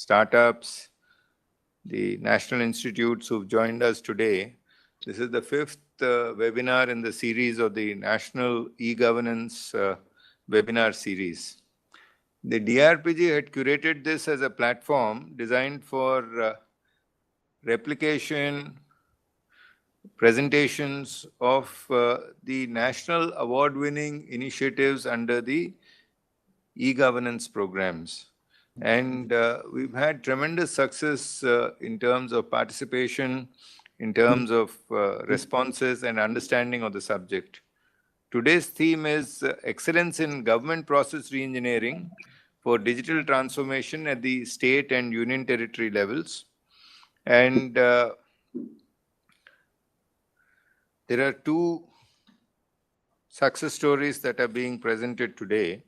startups, the national institutes who've joined us today. This is the fifth webinar in the series of the National E-Governance webinar series. The DRPG had curated this as a platform designed for replication, presentations of the national award-winning initiatives under the e-governance programs. And we've had tremendous success in terms of participation, in terms of responses and understanding of the subject. Today's theme is excellence in government process reengineering for digital transformation at the state and union territory levels. And there are two success stories that are being presented today.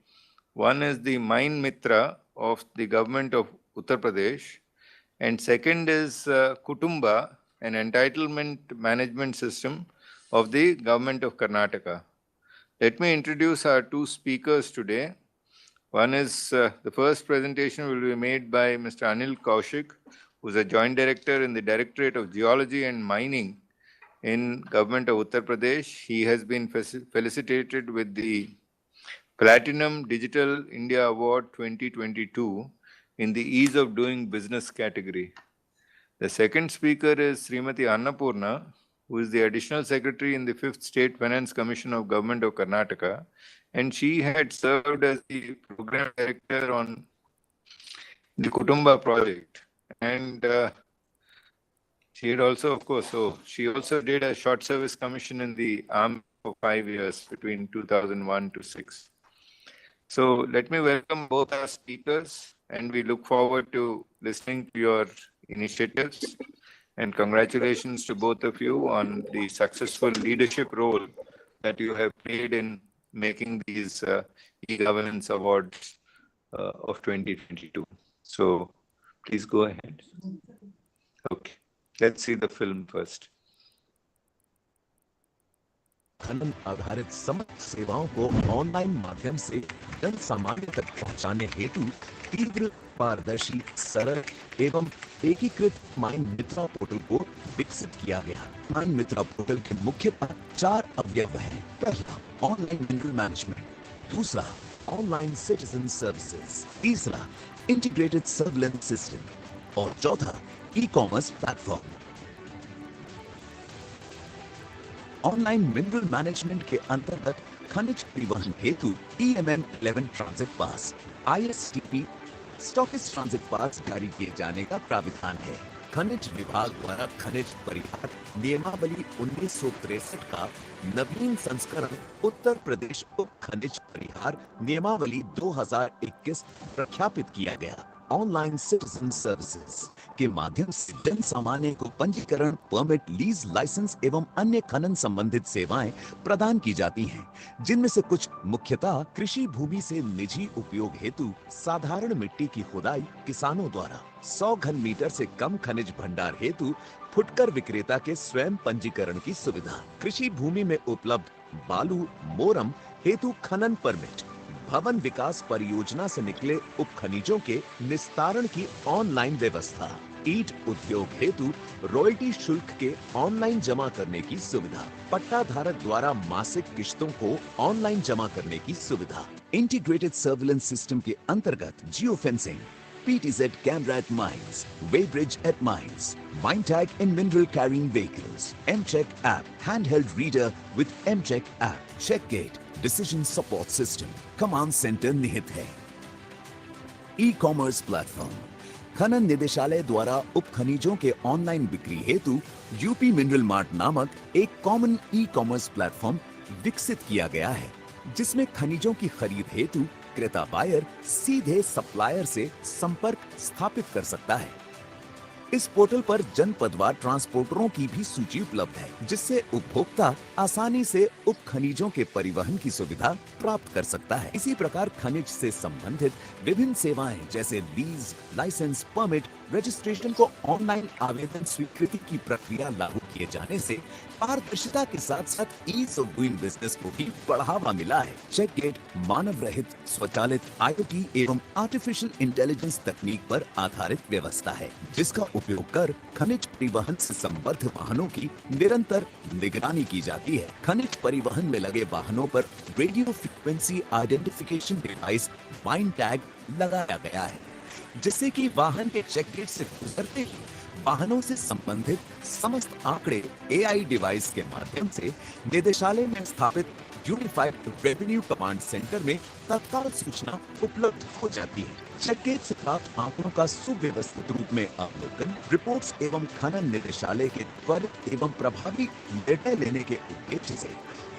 One is the Mine Mitra of the government of Uttar Pradesh, and second is Kutumba, an entitlement management system of the government of Karnataka. Let me introduce our two speakers today. One is the first presentation will be made by Mr. Anil Kaushik, who is a joint director in the Directorate of Geology and Mining in government of Uttar Pradesh. He has been felicitated with the Platinum Digital India Award 2022 in the Ease of Doing Business category. The second speaker is Srimati Annapurna, who is the Additional Secretary in the 5th State Finance Commission of Government of Karnataka, and she had served as the Program Director on the Kutumba project. And she had also, of course, she also did a short service commission in the army for 5 years between 2001 to 6. So let me welcome both our speakers, and we look forward to listening to your initiatives. And congratulations to both of you on the successful leadership role that you have played in making these e-governance awards of 2022. So please go ahead. Okay. Let's see the film first. खनन आधारित समस्त सेवाओं को online माध्यम से जन सामान्य तक पहुंचाने हेतु तीव्र, पारदर्शी, सरल एवं एकीकृत माइन मित्रा पोर्टल को विकसित किया गया। माइन मित्रा पोर्टल के मुख्यतः 4 अवयव हैं। पहला, ऑनलाइन मिनरल मैनेजमेंट, दूसरा, ऑनलाइन सिटीजन सर्विसेज, तीसरा, इंटीग्रेटेड सर्विलेंस सिस्टम और चौथा, e-commerce platform. Online mineral management के अंतर्गत खनिज परिवहन हेतु EMM 11 transit pass, ISTP stockist transit pass जारी किए जाने का प्राविधान है। खनिज विभाग द्वारा खनिज परिहार नियमावली 1963 का नवीन संस्करण उत्तर प्रदेश उप खनिज परिहार नियमावली 2021 प्रख्यापित किया गया। ऑनलाइन सिटीजन सर्विसेज के माध्यम से जन सामान्य को पंजीकरण, परमिट, लीज, लाइसेंस एवं अन्य खनन संबंधित सेवाएं प्रदान की जाती हैं, जिनमें से कुछ मुख्यतः कृषि भूमि से निजी उपयोग हेतु साधारण मिट्टी की खुदाई किसानों द्वारा, 100 घन मीटर से कम खनिज भंडार हेतु फुटकर विक्रेता के स्वयं पंजीकरण की सुविधा, कृषि भूमि में उपलब्ध बालू, मोरम हेतु खनन परमिट, भवन विकास परियोजना से निकले उप खनिजों के निस्तारण की ऑनलाइन व्यवस्था, ईंट उद्योग हेतु रॉयल्टी शुल्क के ऑनलाइन जमा करने की सुविधा, पट्टा धारक द्वारा मासिक किश्तों को ऑनलाइन जमा करने की सुविधा, इंटीग्रेटेड सर्विलेंस सिस्टम के अंतर्गत geo fencing, PTZ camera at mines, weighbridge at mines, mine tag in mineral carrying vehicles, M-Check app, handheld reader with M-Check app, Checkgate, decision support system, command center निहित है। E-commerce platform, खनन निदेशालय द्वारा उप खनिजों के ऑनलाइन बिक्री हेतु यूपी मिनरल मार्ट नामक एक कॉमन ई-कॉमर्स प्लेटफॉर्म विकसित किया गया है, जिसमें खनिजों की खरीद हेतु क्रेता बायर सीधे सप्लायर से संपर्क स्थापित कर सकता है। इस पोर्टल पर जनपदवार ट्रांसपोर्टरों की भी सूची उपलब्ध है, जिससे उपभोक्ता आसानी से उप खनिजों के परिवहन की सुविधा प्राप्त कर सकता है। इसी प्रकार खनिज से संबंधित विभिन्न सेवाएं जैसे लीज, लाइसेंस, परमिट, रजिस्ट्रेशन को ऑनलाइन आवेदन स्वीकृति की प्रक्रिया लागू किए जाने से पारदर्शिता के साथ साथ ईज ऑफ डूइंग बिजनेस को भी बढ़ावा मिला है। चेक गेट मानव रहित, स्वचालित, IoT एवं आर्टिफिशियल इंटेलिजेंस तकनीक पर आधारित व्यवस्था है, जिसका उपयोग कर खनिज परिवहन से संबद्ध वाहनों की निरंतर निगरानी की जाती है। खनिज परिवहन में लगे वाहनों पर radio frequency identification device wine tag लगाया गया है, जिससे कि वाहन के चेक गेट से गुजरते ही वाहनों से संबंधित समस्त आंकड़े AI डिवाइस के माध्यम से निदेशालय में स्थापित यूनिफाइड रेवेन्यू कमांड सेंटर में तत्काल सूचना उपलब्ध हो जाती है। चेक गेट से प्राप्त आंकड़ों का सुव्यवस्थित रूप में अवलोकन रिपोर्ट्स एवं खनन निदेशालय के त्वरित एवं प्रभावी निर्णय लेने के उद्देश्य से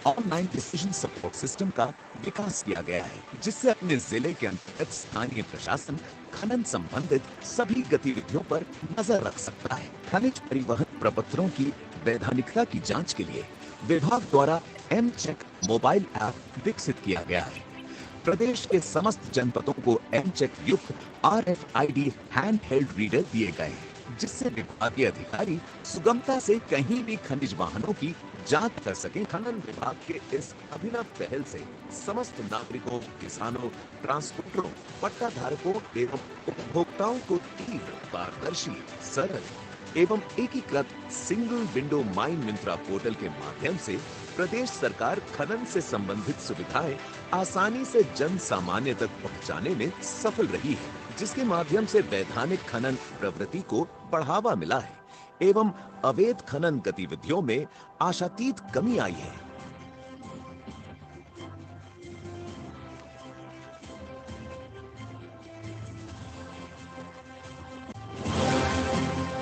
ऑनलाइन डिसीजन सपोर्ट सिस्टम का विकास किया गया है, जिससे अपने जिले के अंतर्गत स्थानीय प्रशासन खनन संबंधित सभी गतिविधियों पर नजर रख सकता है। खनिज परिवहन प्रपत्रों की वैधानिकता की जांच के लिए विभाग द्वारा एम चेक मोबाइल ऐप विकसित किया गया है। प्रदेश के समस्त जनपदों को एम चेक युक्त RFID हैंड हेल्ड रीडर दिए गए हैं, जिससे विभागीय अधिकारी सुगमता से कहीं भी खनिज वाहनों की जांच कर सके। खनन विभाग के इस अभिनव पहल से समस्त नागरिकों, किसानों, ट्रांसपोर्टरों, पट्टा धारकों एवं उपभोक्ताओं को तीव्र, पारदर्शी, सरल एवं एकीकृत single window mine Myntra portal के माध्यम से प्रदेश सरकार खनन से संबंधित सुविधाएं आसानी से जन सामान्य तक पहुंचाने में सफल रही है, जिसके माध्यम से वैधानिक खनन प्रवृत्ति को बढ़ावा मिला है एवं अवैध खनन गतिविधियों में आशातीत कमी आई है।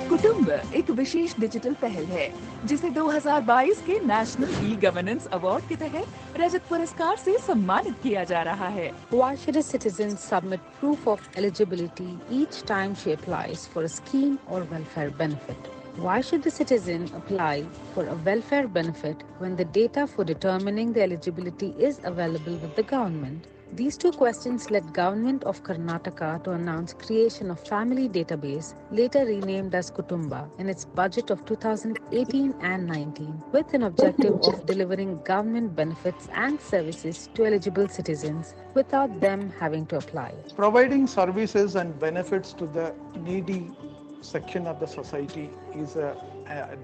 कुटुंब एक विशेष डिजिटल पहल है, जिसे 2022 के नेशनल ई-गवर्नेंस अवार्ड के तहत रजत पुरस्कार से सम्मानित किया जा रहा है। Why should a citizen submit proof of eligibility each time she applies for a scheme or welfare benefit? Why should the citizen apply for a welfare benefit when the data for determining the eligibility is available with the government? These two questions led Government of Karnataka to announce creation of Family Database, later renamed as Kutumba, in its budget of 2018 and 19, with an objective of delivering government benefits and services to eligible citizens without them having to apply. Providing services and benefits to the needy section of the society is a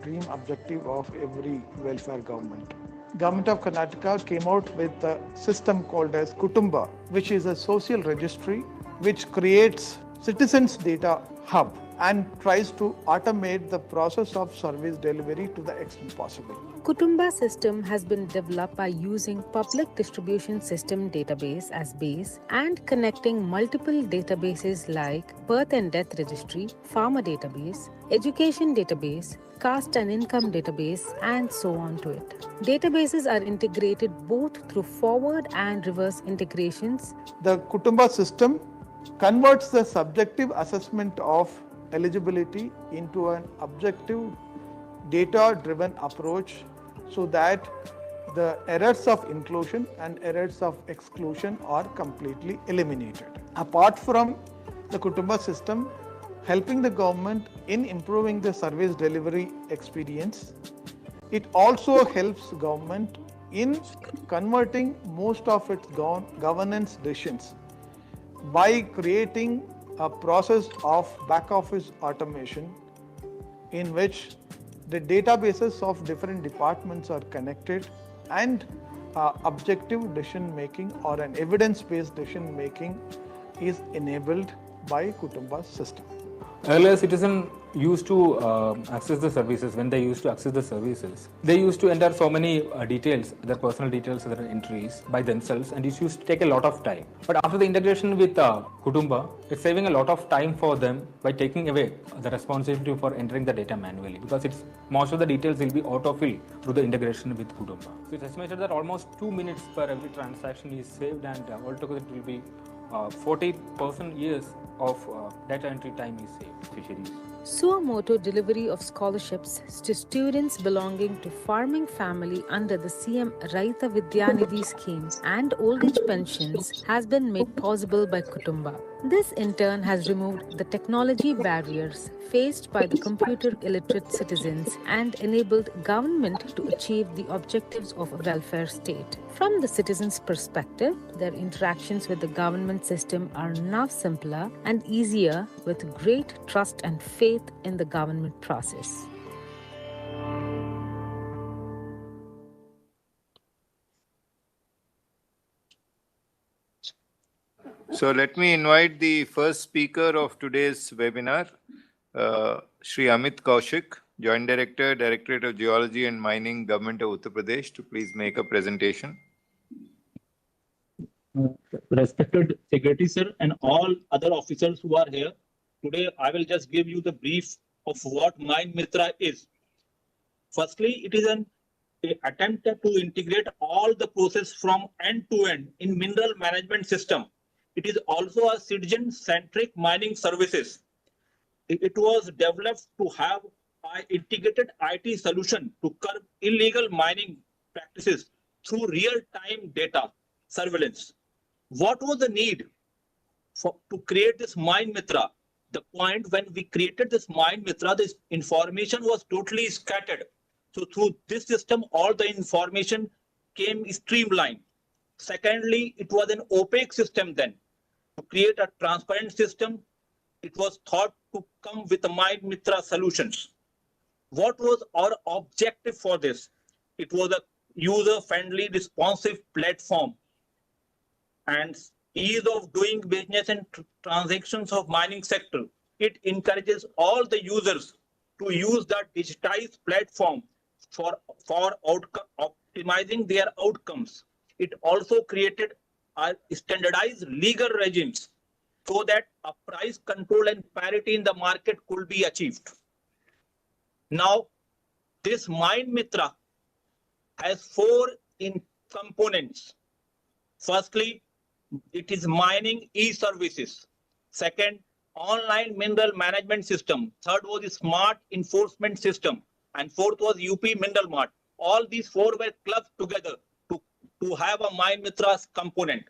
dream objective of every welfare government. Government of Karnataka came out with a system called as Kutumba, which is a social registry which creates citizens data hub and tries to automate the process of service delivery to the extent possible. Kutumba system has been developed by using public distribution system database as base and connecting multiple databases like birth and death registry, farmer database, education database, caste and income database, and so on to it. Databases are integrated both through forward and reverse integrations. The Kutumba system converts the subjective assessment of eligibility into an objective data-driven approach so that the errors of inclusion and errors of exclusion are completely eliminated. Apart from the Kutumba system helping the government in improving the service delivery experience, it also helps government in converting most of its governance decisions by creating a process of back office automation in which the databases of different departments are connected and objective decision making or an evidence-based decision making is enabled by Kutumba's system. Earlier, citizen used to access the services. When they used to access the services, they used to enter so many details, their personal details, their entries by themselves, and it used to take a lot of time. But after the integration with Kutumba, it's saving a lot of time for them by taking away the responsibility for entering the data manually, because it's most of the details will be autofilled through the integration with Kutumba. So it's estimated that almost 2 minutes per every transaction is saved, and altogether it will be 40% years of data entry time is saved. Fisheries. Suamoto delivery of scholarships to students belonging to farming family under the CM Raita Vidyanidhi scheme and old age pensions has been made possible by Kutumba. This in turn has removed the technology barriers faced by the computer illiterate citizens and enabled government to achieve the objectives of a welfare state. From the citizens' perspective, their interactions with the government system are now simpler and easier with great trust and faith in the government process. So let me invite the first speaker of today's webinar, Shri Amit Kaushik, Joint Director, Directorate of Geology and Mining, Government of Uttar Pradesh, to please make a presentation. Respected Secretary Sir and all other officers who are here, today I will just give you the brief of what Mine Mitra is. Firstly, it is an attempt to integrate all the process from end to end in mineral management system. It is also a citizen-centric mining services. It was developed to have an integrated IT solution to curb illegal mining practices through real-time data surveillance. What was the need to create this Mine Mitra? The point when we created this Mine Mitra, this information was totally scattered. So through this system, all the information came streamlined. Secondly, it was an opaque system then. To create a transparent system, it was thought to come with a Mine Mitra solutions. What was our objective for this? It was a user-friendly, responsive platform and ease of doing business and transactions of mining sector. It encourages all the users to use the digitized platform for optimizing their outcomes. It also created standardized legal regimes so that a price control and parity in the market could be achieved. Now, this Mine Mitra has four components. Firstly, it is mining e-services. Second, online mineral management system. Third was the smart enforcement system. And fourth was UP Mineral Mart. All these four were clubbed together to have a Mine Mitra's component.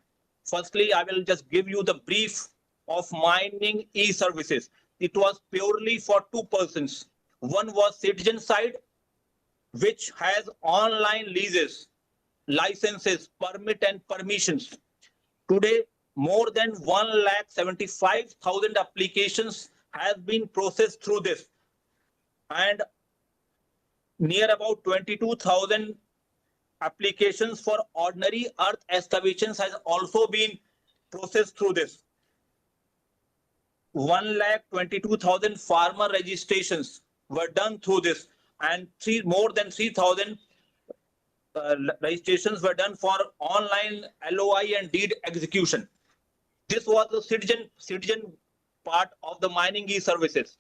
Firstly, I will just give you the brief of mining e-services. It was purely for two persons. One was citizen side, which has online leases, licenses, permit and permissions. Today, more than 175,000 applications has been processed through this. And near about 22,000 applications for ordinary earth excavations has also been processed through this. 122,000 farmer registrations were done through this, and more than 3,000 registrations were done for online LOI and deed execution. This was the citizen part of the mining e-services.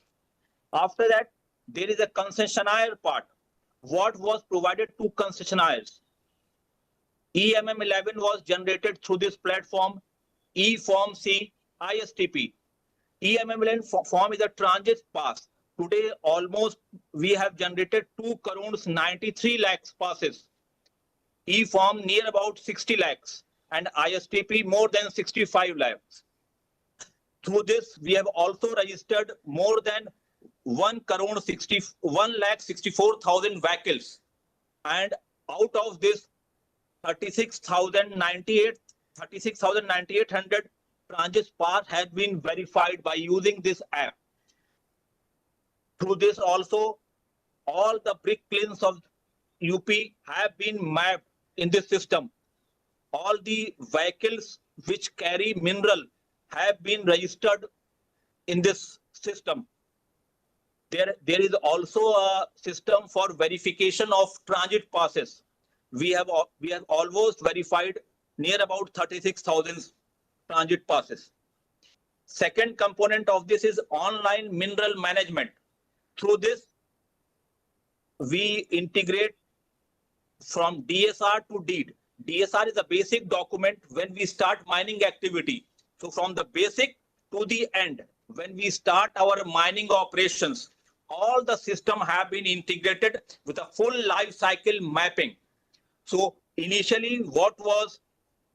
After that, there is a concessionaire part. What was provided to concessionaires? EMM11 was generated through this platform, E-Form C, ISTP. EMM11 form is a transit pass. Today, almost we have generated 2 crores 93 lakhs passes. E-Form near about 60 lakhs and ISTP more than 65 lakhs. Through this, we have also registered more than 1,64,000 vehicles, and out of this 36,900 transit pass has been verified by using this app. Through this also, all the brick kilns of UP have been mapped in this system. All the vehicles which carry mineral have been registered in this system. There is also a system for verification of transit passes. We have almost verified near about 36,000 transit passes. Second component of this is online mineral management. Through this, we integrate from DSR to deed. DSR is a basic document when we start mining activity. So from the basic to the end, when we start our mining operations, all the system have been integrated with a full life cycle mapping. So initially what was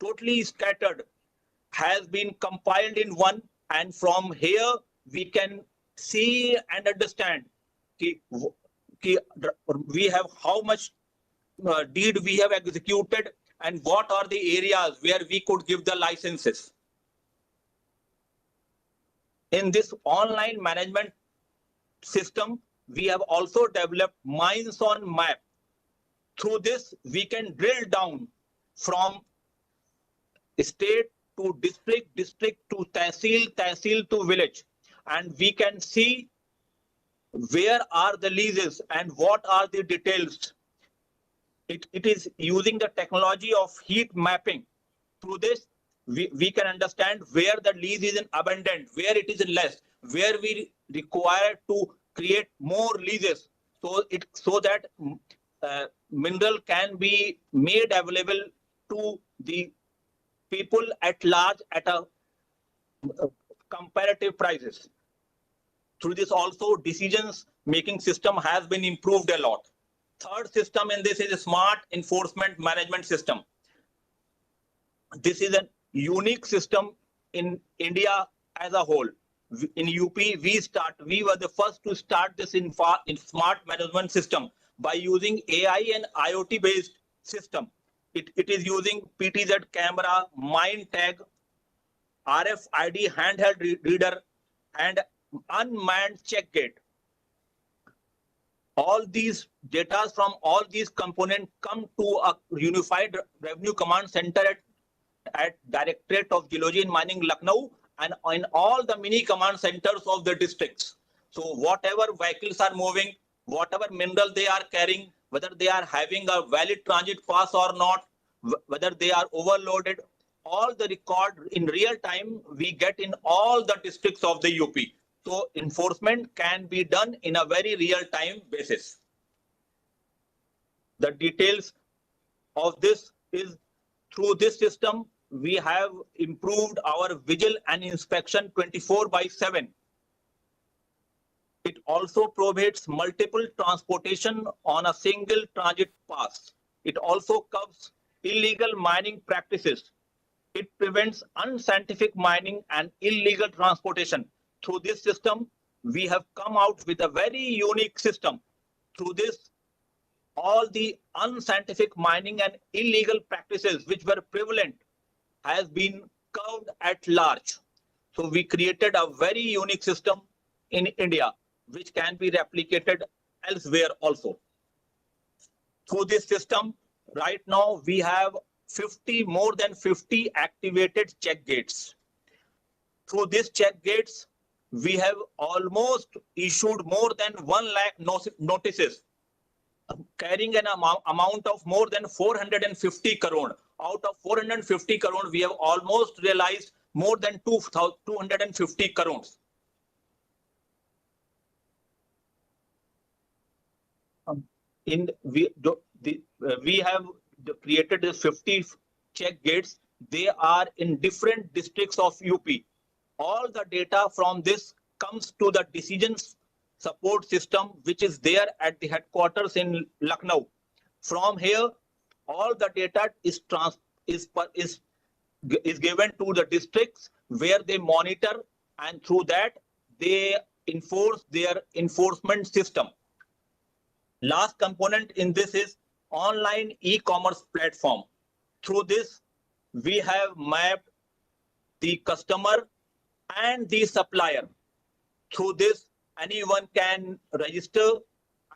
totally scattered has been compiled in one And from here, we can see and understand we have how much deed we have executed and what are the areas where we could give the licenses. In this online management system, we have also developed mines on map. Through this, we can drill down from state to district, district to tehsil, tehsil to village, and we can see where are the leases and what are the details. It is using the technology of heat mapping. Through this, we can understand where the lease is in abundant, where it is in less, where we require to create more leases, so that mineral can be made available to the people at large at a comparative prices. Through this also, decisions making system has been improved a lot. Third system in this is a smart enforcement management system. This is a unique system in India as a whole. In UP, we were the first to start this in smart management system by using AI and IoT based system. It is using PTZ camera, mine tag, RFID handheld reader, and unmanned check gate. All these data from all these components come to a unified revenue command center at Directorate of Geology and Mining, Lucknow, and in all the mini command centers of the districts. So whatever vehicles are moving, whatever mineral they are carrying, whether they are having a valid transit pass or not, whether they are overloaded, all the record in real time we get in all the districts of the UP. So enforcement can be done in a very real time basis. The details of this is through this system, we have improved our vigil and inspection 24/7. It also prohibits multiple transportation on a single transit pass. It also covers illegal mining practices. It prevents unscientific mining and illegal transportation. Through this system, we have come out with a very unique system. Through this, all the unscientific mining and illegal practices which were prevalent has been curved at large. So we created a very unique system in India, which can be replicated elsewhere also. Through this system, right now we have more than 50 activated check gates. Through these check gates, we have almost issued more than 1 lakh notices, carrying an amount of more than 450 crore. Out of 450 crore, we have almost realized more than 250 crores. We have created the 50 check gates. They are in different districts of UP. All the data from this comes to the decisions support system, which is there at the headquarters in Lucknow. From here, all the data is given to the districts where they monitor, and through that they enforce their enforcement system. Last component in this is online e-commerce platform. Through this, we have mapped the customer and the supplier. Through this, anyone can register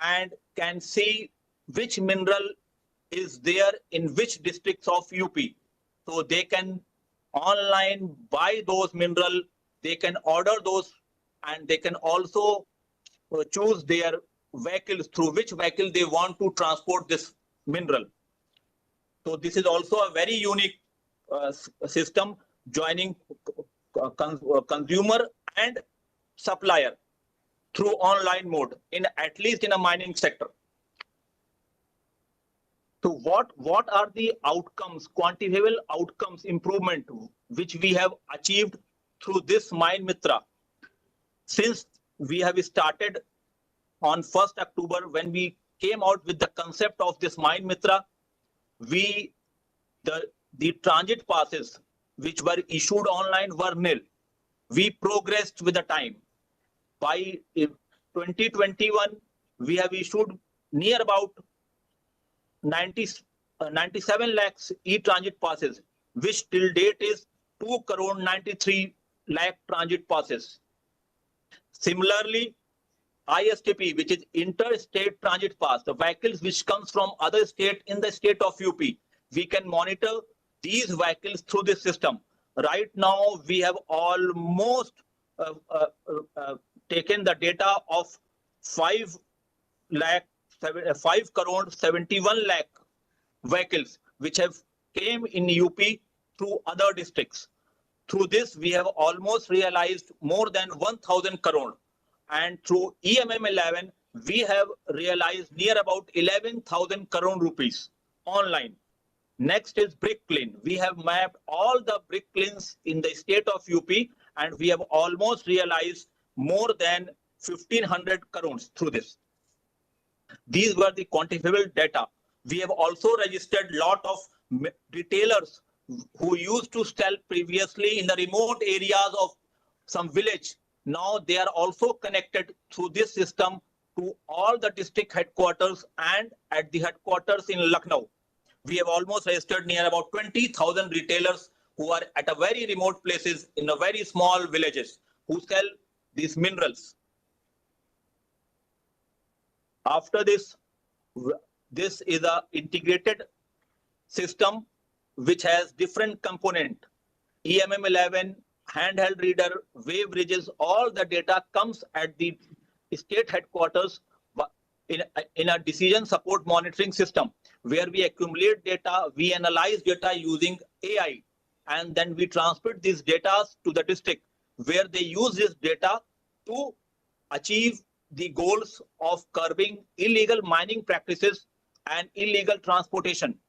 and can see which mineral is there in which districts of UP. So they can online buy those mineral, they can order those, and they can also choose their vehicles, through which vehicle they want to transport this mineral. So this is also a very unique system joining consumer and supplier through online mode, in at least in a mining sector. So what are the outcomes, quantifiable outcomes improvement which we have achieved through this Mine Mitra? Since we have started on 1st October, when we came out with the concept of this Mine Mitra, the transit passes which were issued online were nil. we progressed with the time. By 2021, we have issued near about 97 lakhs e-transit passes, which till date is 2 crore 93 lakh transit passes. Similarly, ISTP, which is interstate transit pass, the vehicles which comes from other state in the state of UP, we can monitor these vehicles through this system. Right now, we have almost taken the data of 5 crore 71 lakh vehicles which have came in UP through other districts. Through this, we have almost realized more than 1,000 crore. And through EMM11, we have realized near about 11,000 crore rupees online. Next is brick clean. We have mapped all the brick cleans in the state of UP, and we have almost realized more than 1,500 crores through this. These were the quantifiable data. We have also registered lot of retailers who used to sell previously in the remote areas of some village. Now they are also connected through this system to all the district headquarters and at the headquarters in Lucknow. We have almost registered near about 20,000 retailers who are at a very remote places in a very small villages who sell these minerals. After this, this is a integrated system which has different component. EMM11, handheld reader, wave bridges, all the data comes at the state headquarters in a decision support monitoring system where we accumulate data, we analyze data using AI, and then we transmit these data to the district where they use this data to achieve the goals of curbing illegal mining practices and illegal transportation.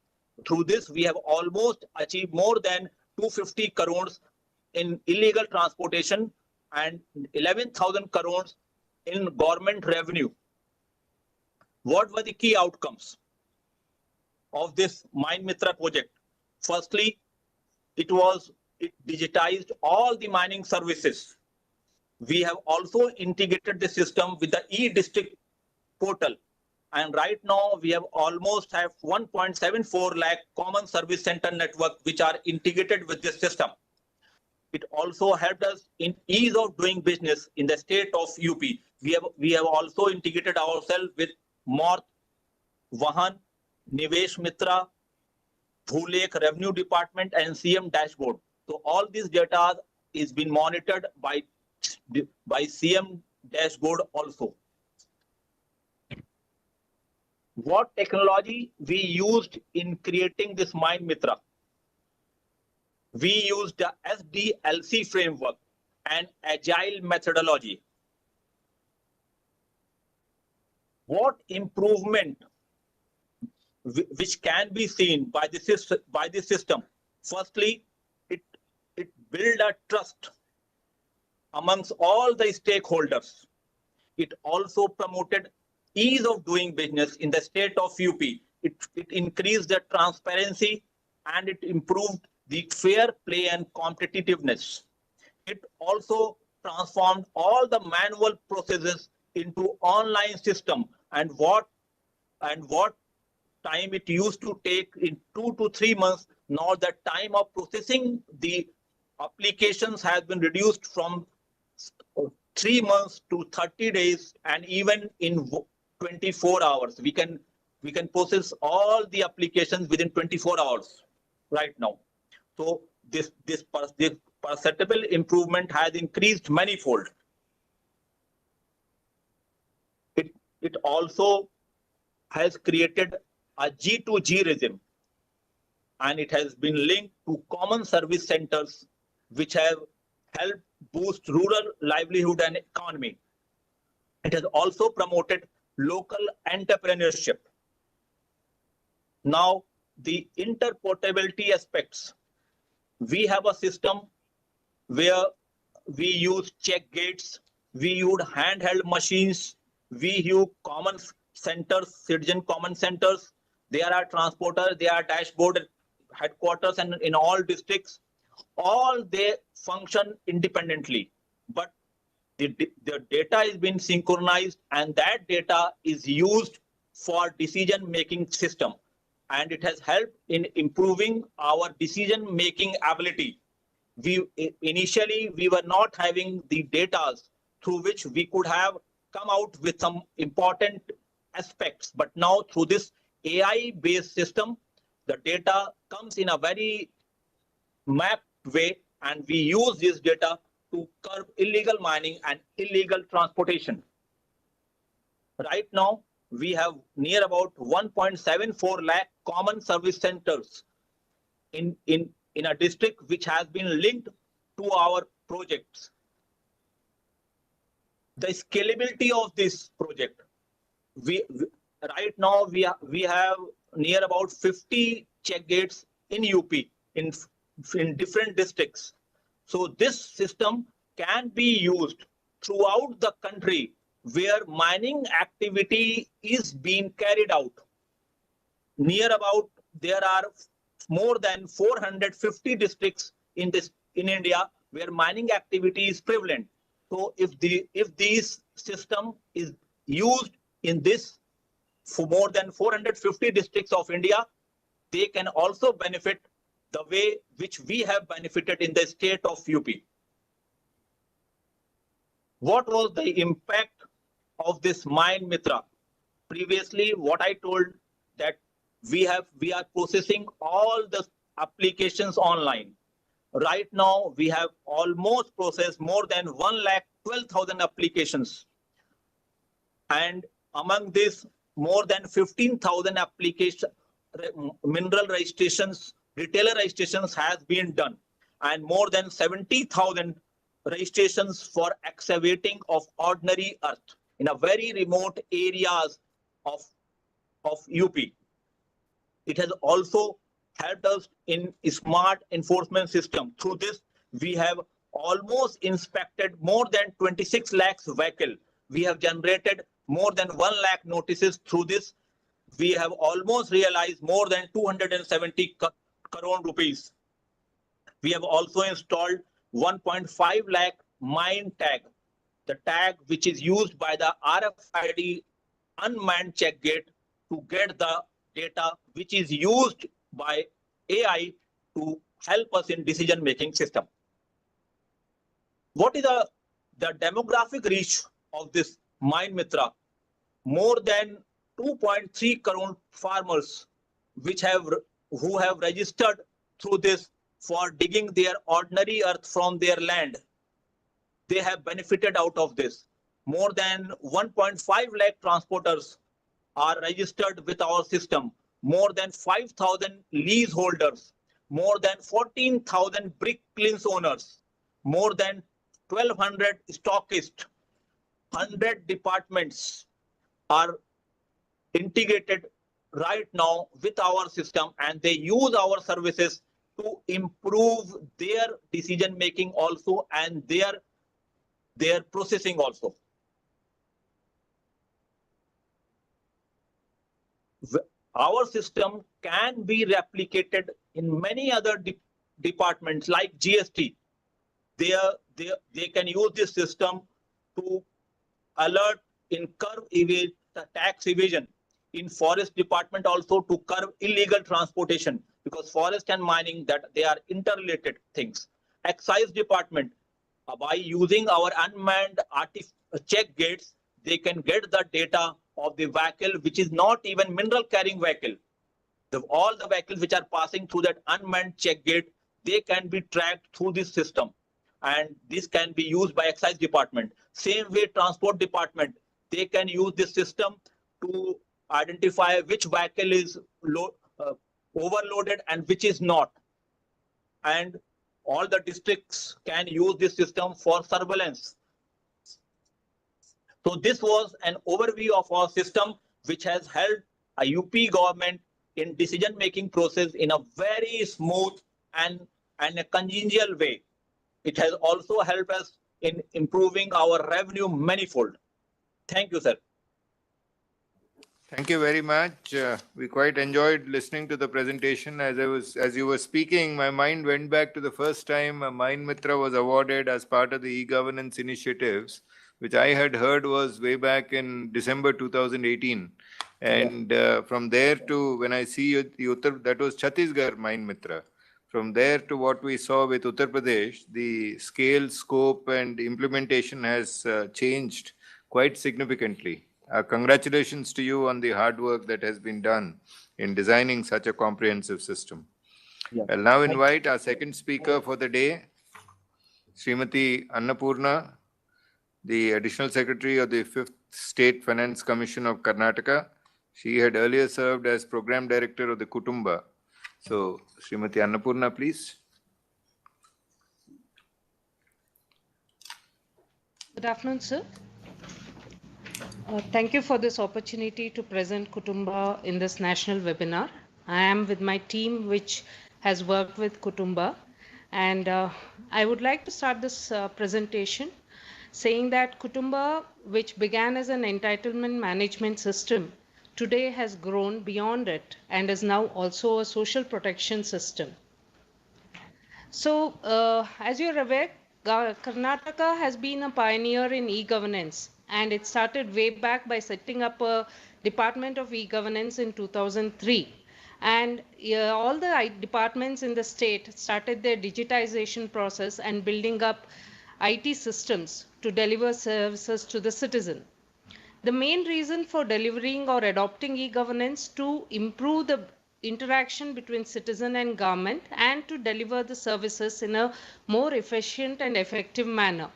Through this, we have almost achieved more than 250 crores in illegal transportation and 11,000 crores in government revenue. What were the key outcomes of this Mine Mitra project? Firstly, it digitized all the mining services. We have also integrated the system with the e-district portal. And right now we have almost have 1.74 lakh common service center network which are integrated with this system. It also helped us in ease of doing business in the state of UP. We have also integrated ourselves with Morth, Vahan, Nivesh Mitra, Bhulekh Revenue Department and CM dashboard. So all this data is being monitored by CM dashboard also. What technology we used in creating this Mine Mitra? We used the SDLC framework and agile methodology. What improvement which can be seen by this system? Firstly, it built a trust amongst all the stakeholders. It also promoted ease of doing business in the state of UP. It increased the transparency and it improved the fair play and competitiveness. It also transformed all the manual processes into online system, and what time it used to take in 2 to 3 months, now the time of processing the applications has been reduced from 3 months to 30 days, and even in 24 hours. We can process all the applications within 24 hours right now. So this perceptible improvement has increased manifold. It also has created a G2G regime, and it has been linked to common service centers which have helped boost rural livelihood and economy. It has also promoted local entrepreneurship. Now, the interportability aspects. We have a system where we use check gates, we use handheld machines, we use common centers, citizen common centers. There are transporters, there are dashboard headquarters, and in all districts, all they function independently. but the data is being synchronized, and that data is used for decision making system, and it has helped in improving our decision making ability. Initially we were not having the data through which we could have come out with some important aspects, but now through this AI based system, the data comes in a very mapped way, and we use this data to curb illegal mining and illegal transportation. Right now, we have near about 1.74 lakh common service centers in a district which has been linked to our projects. The scalability of this project, right now we have near about 50 check gates in UP in different districts. So this system can be used throughout the country where mining activity is being carried out. Near about there are more than 450 districts in India where mining activity is prevalent. So if this system is used in this for more than 450 districts of India, they can also benefit the way which we have benefited in the state of UP. What was the impact of this Mine Mitra? Previously, what I told that we are processing all the applications online. Right now, we have almost processed more than 1,12,000 applications. And among this, more than 15,000 mineral registrations, retailer registrations has been done, and more than 70,000 registrations for excavating of ordinary earth in a very remote areas of UP. It has also helped us in a smart enforcement system. Through this, we have almost inspected more than 26 lakhs vehicle. We have generated more than 1 lakh notices through this. We have almost realized more than 270 crore rupees. We have also installed 1.5 lakh mine tag, the tag which is used by the RFID unmanned check gate to get the data which is used by AI to help us in decision making system. What is the demographic reach of this Mine Mitra? More than 2.3 crore farmers who have registered through this for digging their ordinary earth from their land. They have benefited out of this. More than 1.5 lakh transporters are registered with our system. More than 5,000 leaseholders, more than 14,000 brick kilns owners, more than 1,200 stockists, 100 departments are integrated right now with our system, and they use our services to improve their decision making also and their processing also. Our system can be replicated in many other departments like GST. They can use this system to alert in curb tax evasion. In forest department also to curb illegal transportation, because forest and mining, that they are interrelated things. Excise department, by using our unmanned check gates, they can get the data of the vehicle which is not even mineral carrying vehicle. All the vehicles which are passing through that unmanned check gate, they can be tracked through this system, and this can be used by excise department. Same way, transport department, they can use this system to identify which vehicle is overloaded and which is not. And all the districts can use this system for surveillance. So this was an overview of our system, which has helped a UP government in decision-making process in a very smooth and a congenial way. It has also helped us in improving our revenue manifold. Thank you, sir. Thank you very much. We quite enjoyed listening to the presentation. As you were speaking, my mind went back to the first time a Mind Mitra was awarded as part of the e-governance initiatives, which I had heard was way back in December 2018. And from there to when I see that was Chhattisgarh Mind Mitra. From there to what we saw with Uttar Pradesh, the scale, scope, and implementation has changed quite significantly. Congratulations to you on the hard work that has been done in designing such a comprehensive system. Yeah. I'll now invite our second speaker for the day, Srimati Annapurna, the Additional Secretary of the 5th State Finance Commission of Karnataka. She had earlier served as Program Director of the Kutumba. So, Srimati Annapurna, please. Good afternoon, sir. Thank you for this opportunity to present Kutumba in this national webinar. I am with my team which has worked with Kutumba, and I would like to start this presentation saying that Kutumba, which began as an entitlement management system, today has grown beyond it and is now also a social protection system. So, as you're aware, Karnataka has been a pioneer in e-governance, and it started way back by setting up a Department of E-Governance in 2003. And all the departments in the state started their digitization process and building up IT systems to deliver services to the citizen. The main reason for delivering or adopting e-governance to improve the interaction between citizen and government and to deliver the services in a more efficient and effective manner.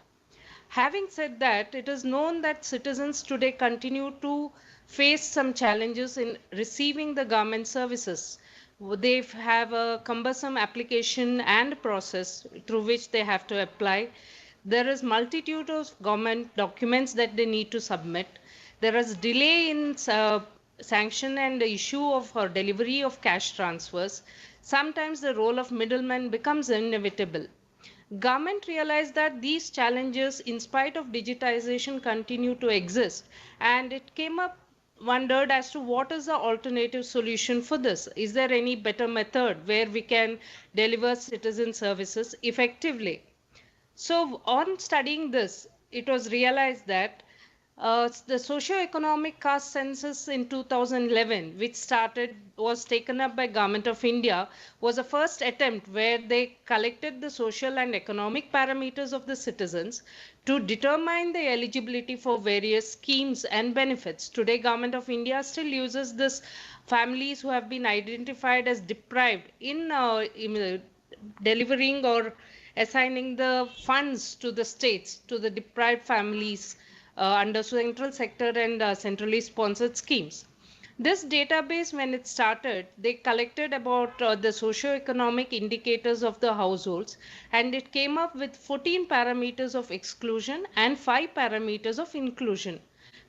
Having said that, it is known that citizens today continue to face some challenges in receiving the government services. They have a cumbersome application and process through which they have to apply. There is multitude of government documents that they need to submit. There is delay in sanction and the issue of delivery of cash transfers. Sometimes the role of middleman becomes inevitable. Government realized that these challenges, in spite of digitization, continue to exist, and it came up wondered as to what is the alternative solution for this. Is there any better method where we can deliver citizen services effectively? So on studying this, it was realized that the socio-economic caste census in 2011, which was taken up by Government of India, was a first attempt where they collected the social and economic parameters of the citizens to determine the eligibility for various schemes and benefits. Today, Government of India still uses this families who have been identified as deprived in delivering or assigning the funds to the states, to the deprived families under central sector and centrally sponsored schemes. This database, when it started, they collected about the socio-economic indicators of the households, and it came up with 14 parameters of exclusion and 5 parameters of inclusion.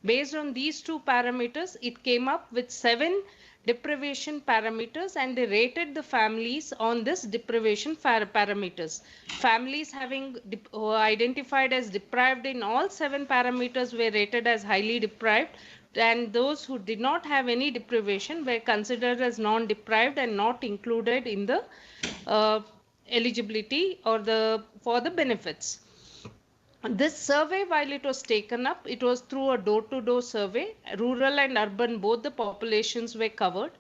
Based on these two parameters, it came up with 7 deprivation parameters, and they rated the families on this deprivation parameters. Families having identified as deprived in all 7 parameters were rated as highly deprived, and those who did not have any deprivation were considered as non-deprived and not included in the eligibility or for the benefits. This survey, while it was taken up, it was through a door-to-door survey. Rural and urban, both the populations were covered.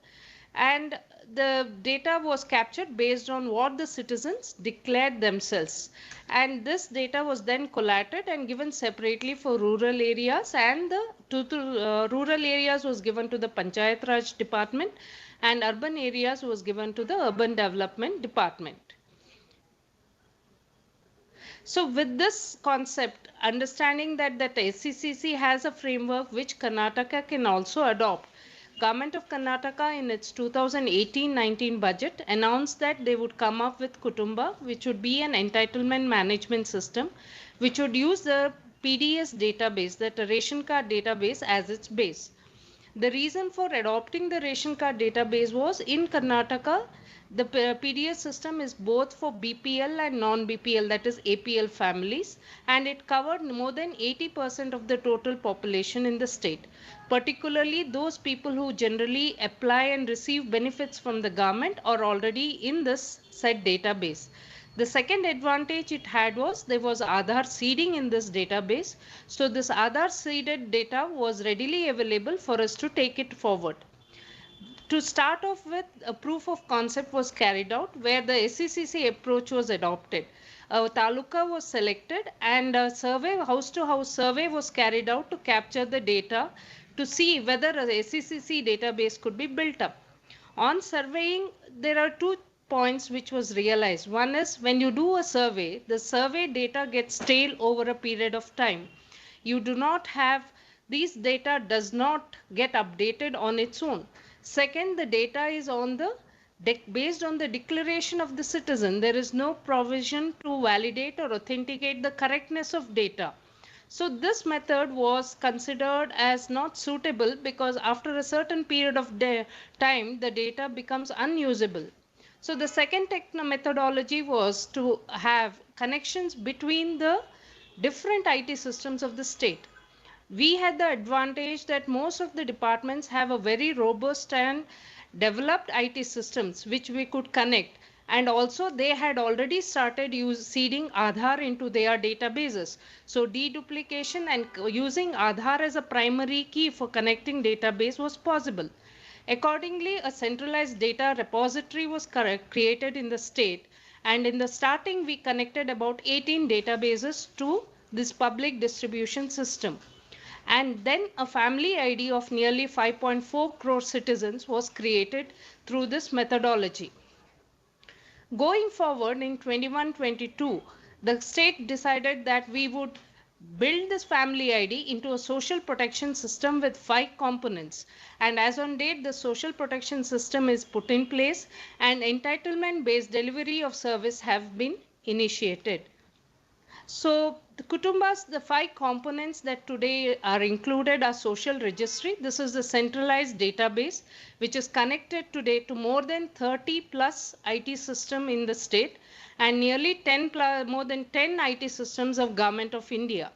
And the data was captured based on what the citizens declared themselves. And this data was then collated and given separately for rural areas, and the rural areas was given to the Panchayat Raj Department, and urban areas was given to the Urban Development Department. So with this concept, understanding that SCCC has a framework which Karnataka can also adopt, Government of Karnataka in its 2018-19 budget announced that they would come up with Kutumba, which would be an entitlement management system, which would use the PDS database, that ration card database, as its base. The reason for adopting the ration card database was in Karnataka, The PDS system is both for BPL and non-BPL, that is APL families, and it covered more than 80% of the total population in the state, particularly those people who generally apply and receive benefits from the government are already in this said database. The second advantage it had was there was Aadhaar seeding in this database. So this Aadhaar seeded data was readily available for us to take it forward. To start off with, a proof of concept was carried out where the SECC approach was adopted. A taluka was selected and a survey, house to house survey was carried out to capture the data to see whether a SECC database could be built up. On surveying, there are two points which was realized. One is when you do a survey, the survey data gets stale over a period of time. You do not have, these data does not get updated on its own. Second, the data is on the based on the declaration of the citizen. There is no provision to validate or authenticate the correctness of data. So this method was considered as not suitable because after a certain period of time, the data becomes unusable. So the second methodology was to have connections between the different IT systems of the state. We had the advantage that most of the departments have a very robust and developed IT systems which we could connect, and also they had already started seeding Aadhaar into their databases. So deduplication and using Aadhaar as a primary key for connecting database was possible. Accordingly, a centralized data repository was created in the state, and in the starting we connected about 18 databases to this public distribution system. And then a family ID of nearly 5.4 crore citizens was created through this methodology. Going forward in 21-22, the state decided that we would build this family ID into a social protection system with 5 components. And as on date, the social protection system is put in place and entitlement based delivery of service have been initiated. So the Kutumbas, the 5 components that today are included are social registry. This is the centralized database which is connected today to more than 30 plus IT system in the state and nearly more than 10 IT systems of Government of India.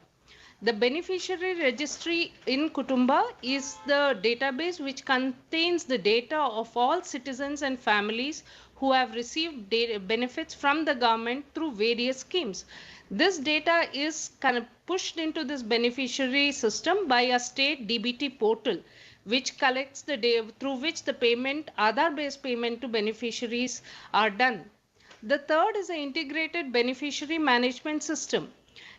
The beneficiary registry in Kutumba is the database which contains the data of all citizens and families who have received benefits from the government through various schemes. This data is kind of pushed into this beneficiary system by a state DBT portal, which collects the data through which the payment, Aadhaar-based payment to beneficiaries are done. The third is an integrated beneficiary management system.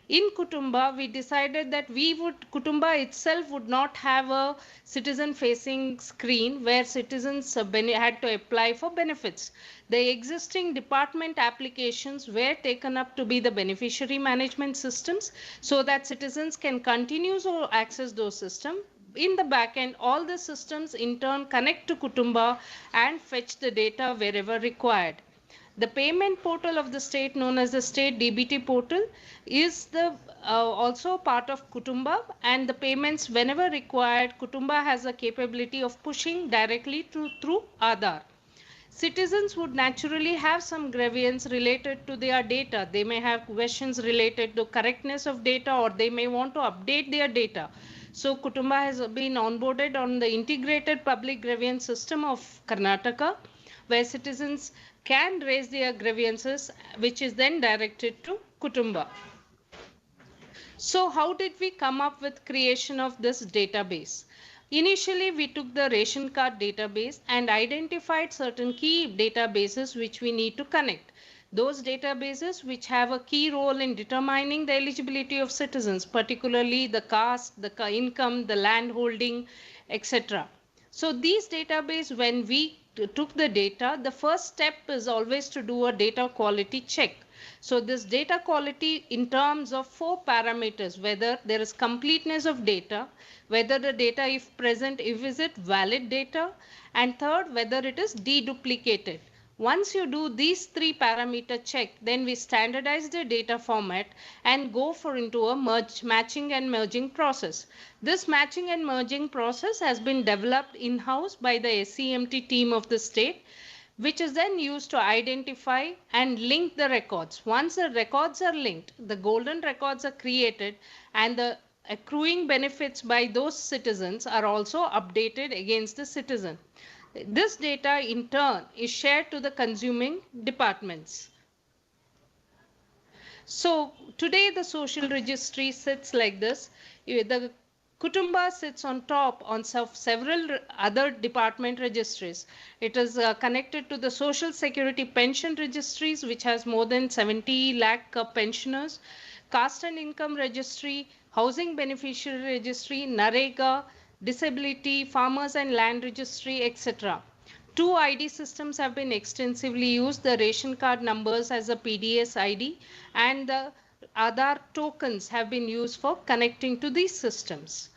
In Kutumba, we decided that Kutumba itself would not have a citizen-facing screen where citizens had to apply for benefits. The existing department applications were taken up to be the beneficiary management systems so that citizens can continue to access those systems. In the back end, all the systems in turn connect to Kutumba and fetch the data wherever required. The payment portal of the state, known as the state DBT portal, is also part of Kutumba, and the payments whenever required, Kutumba has a capability of pushing directly through Aadhaar. Citizens would naturally have some grievance related to their data. They may have questions related to correctness of data, or they may want to update their data. So Kutumba has been onboarded on the integrated public grievance system of Karnataka, where citizens can raise their grievances, which is then directed to Kutumba. So how did we come up with creation of this database? Initially, we took the ration card database and identified certain key databases which we need to connect. Those databases which have a key role in determining the eligibility of citizens, particularly the caste, the income, the land holding, etc. So these databases, when we took the data, the first step is always to do a data quality check. So this data quality in terms of 4 parameters, whether there is completeness of data, whether the data if present, if is it valid data, and third, whether it is deduplicated. Once you do these 3 parameter check, then we standardize the data format and go into a matching and merging process. This matching and merging process has been developed in-house by the SCMT team of the state, which is then used to identify and link the records. Once the records are linked, the golden records are created, and the accruing benefits by those citizens are also updated against the citizen. This data in turn is shared to the consuming departments. So today the social registry sits like this. The Kutumba sits on top on several other department registries. It is connected to the Social Security Pension Registries, which has more than 70 lakh pensioners, Caste and Income Registry, Housing Beneficiary Registry, NREGA, Disability, Farmers and Land Registry, etc. Two ID systems have been extensively used, the ration card numbers as a PDS ID and the Aadhaar tokens have been used for connecting to these systems.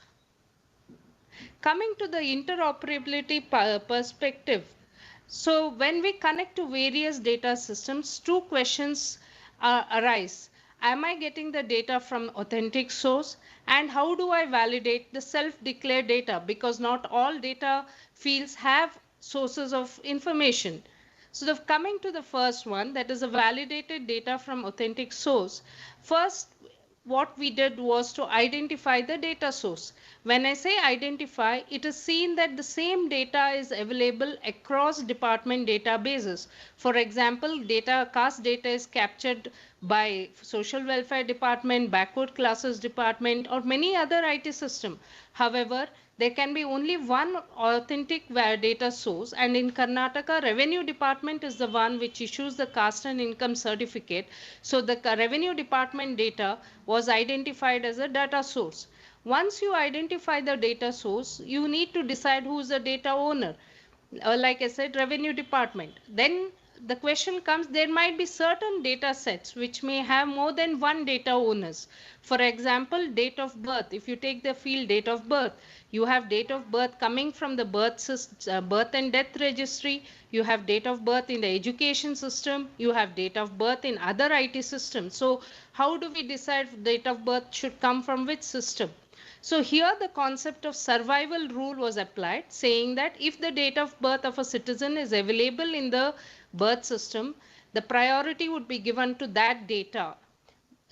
Coming to the interoperability perspective, so when we connect to various data systems, two questions arise. Am I getting the data from authentic source? And how do I validate the self-declared data? Because not all data fields have sources of information. So coming to the first one, that is a validated data from authentic source. First, what we did was to identify the data source. When I say identify, it is seen that the same data is available across department databases. For example, caste data is captured by social welfare department, backward classes department, or many other IT system. However, there can be only one authentic data source, and in Karnataka, revenue department is the one which issues the caste and income certificate. So the revenue department data was identified as a data source. Once you identify the data source, you need to decide who is the data owner. Like I said, revenue department. Then the question comes, there might be certain data sets which may have more than one data owners. For example, date of birth. If you take the field date of birth, you have date of birth coming from the birth and death registry. You have date of birth in the education system. You have date of birth in other IT systems. So how do we decide date of birth should come from which system? So here the concept of survival rule was applied, saying that if the date of birth of a citizen is available in the birth system, the priority would be given to that data.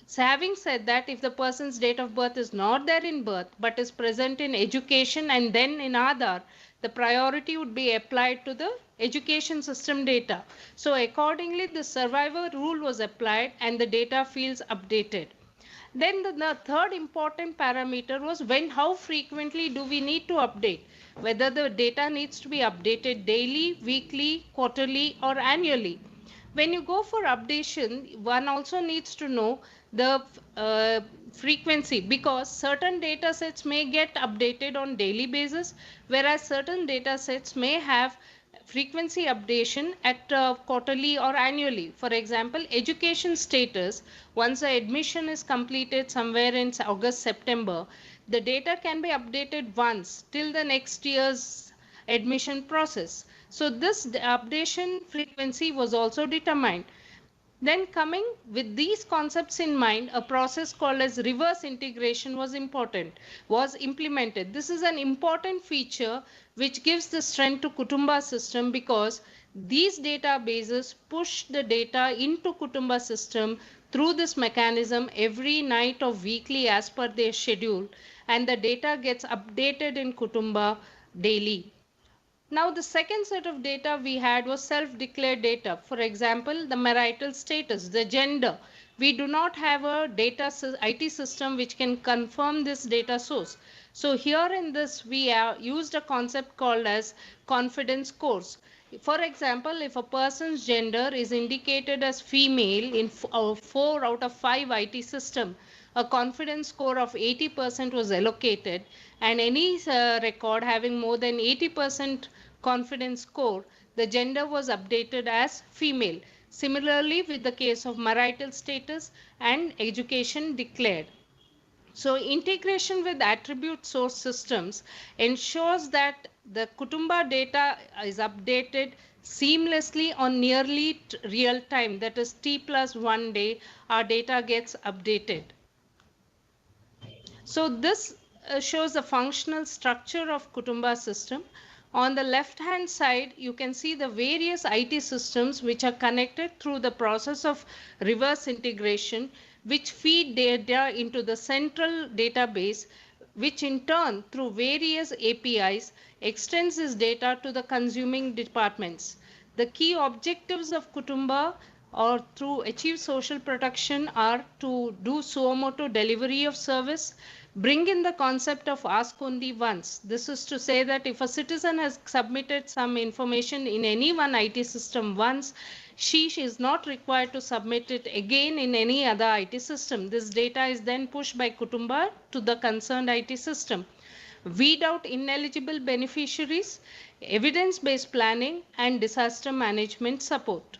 So having said that, if the person's date of birth is not there in birth but is present in education and then in Aadhaar, the priority would be applied to the education system data. So accordingly, the survival rule was applied and the data fields updated. Then the third important parameter was how frequently do we need to update, whether the data needs to be updated daily, weekly, quarterly, or annually. When you go for updation, one also needs to know the frequency, because certain data sets may get updated on daily basis, whereas certain data sets may have frequency updation at quarterly or annually. For example, education status, once the admission is completed somewhere in August, September, the data can be updated once till the next year's admission process. So this updation frequency was also determined. Then coming with these concepts in mind, a process called as reverse integration was implemented. This is an important feature which gives the strength to Kutumba system, because these databases push the data into Kutumba system through this mechanism every night or weekly as per their schedule, and the data gets updated in Kutumba daily. Now, the second set of data we had was self-declared data. For example, the marital status, the gender. We do not have a IT system which can confirm this data source. So here in this, we used a concept called as confidence scores. For example, if a person's gender is indicated as female in 4 out of 5 IT system, a confidence score of 80% was allocated, and any record having more than 80% confidence score, the gender was updated as female. Similarly, with the case of marital status and education declared. So integration with attribute source systems ensures that the Kutumba data is updated seamlessly on nearly real time, that is T+1 day, our data gets updated. So this shows the functional structure of Kutumba system. On the left hand side, you can see the various IT systems which are connected through the process of reverse integration, which feed data into the central database, which in turn through various APIs extends this data to the consuming departments. The key objectives of Kutumba or through achieve social protection are to do suo motu delivery of service, bring in the concept of ask only once. This is to say that if a citizen has submitted some information in any one IT system once, she is not required to submit it again in any other IT system. This data is then pushed by Kutumba to the concerned IT system. Weed out ineligible beneficiaries, evidence-based planning, and disaster management support.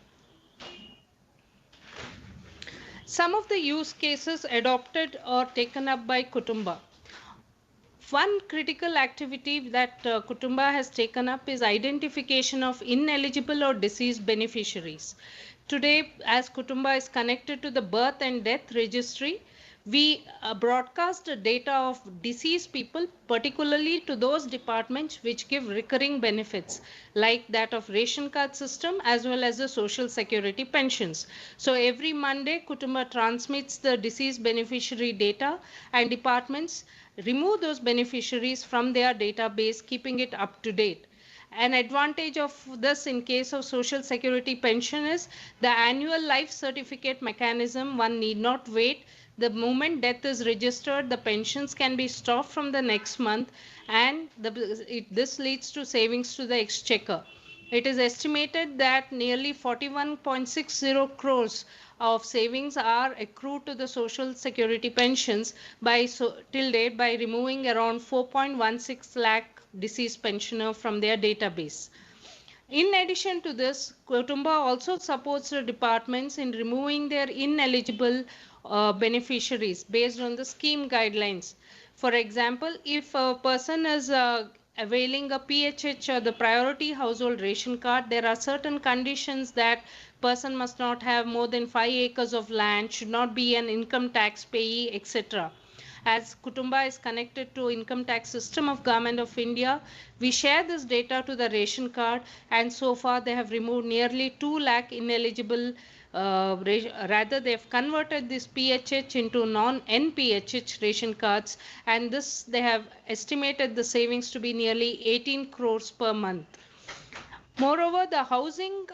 Some of the use cases adopted or taken up by Kutumba. One critical activity that Kutumba has taken up is identification of ineligible or deceased beneficiaries. Today, as Kutumba is connected to the birth and death registry, we broadcast the data of deceased people, particularly to those departments which give recurring benefits, like that of ration card system as well as the social security pensions. So every Monday, Kutumba transmits the deceased beneficiary data, and departments remove those beneficiaries from their database, keeping it up to date. An advantage of this in case of social security pension is the annual life certificate mechanism. One need not wait. The moment death is registered, the pensions can be stopped from the next month, and this leads to savings to the exchequer. It is estimated that nearly 41.60 crores of savings are accrued to the social security pensions till date by removing around 4.16 lakh deceased pensioner from their database. In addition to this, Kutumba also supports the departments in removing their ineligible beneficiaries based on the scheme guidelines. For example, if a person is availing a PHH or the priority household ration card, there are certain conditions that person must not have more than 5 acres of land, should not be an income tax payee, etc. As Kutumba is connected to income tax system of Government of India, we share this data to the ration card, and so far they have removed nearly 2 lakh ineligible, rather they have converted this PHH into non-NPHH ration cards, and this they have estimated the savings to be nearly 18 crores per month. Moreover, the housing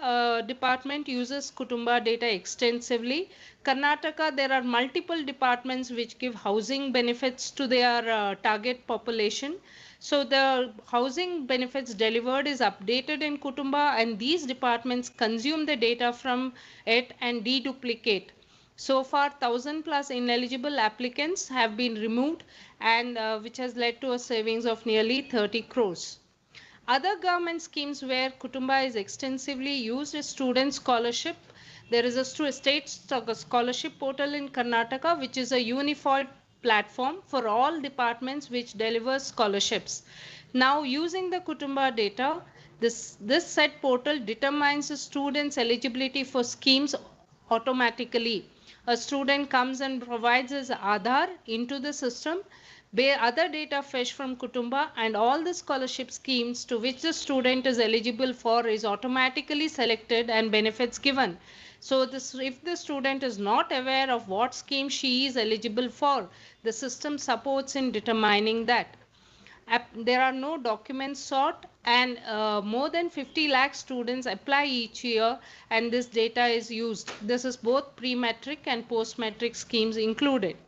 department uses Kutumba data extensively. Karnataka, there are multiple departments which give housing benefits to their target population. So the housing benefits delivered is updated in Kutumba, and these departments consume the data from it and deduplicate. So far, 1,000 plus ineligible applicants have been removed, and which has led to a savings of nearly 30 crores. Other government schemes where Kutumba is extensively used is student scholarship. There is a state scholarship portal in Karnataka, which is a unified platform for all departments which delivers scholarships. Now, using the Kutumba data, this said portal determines the student's eligibility for schemes automatically. A student comes and provides his Aadhaar into the system, other data fetched from Kutumba, and all the scholarship schemes to which the student is eligible for is automatically selected and benefits given. So if the student is not aware of what scheme she is eligible for, the system supports in determining that. There are no documents sought, and more than 50 lakh students apply each year, and this data is used. This is both pre-matric and post-matric schemes included.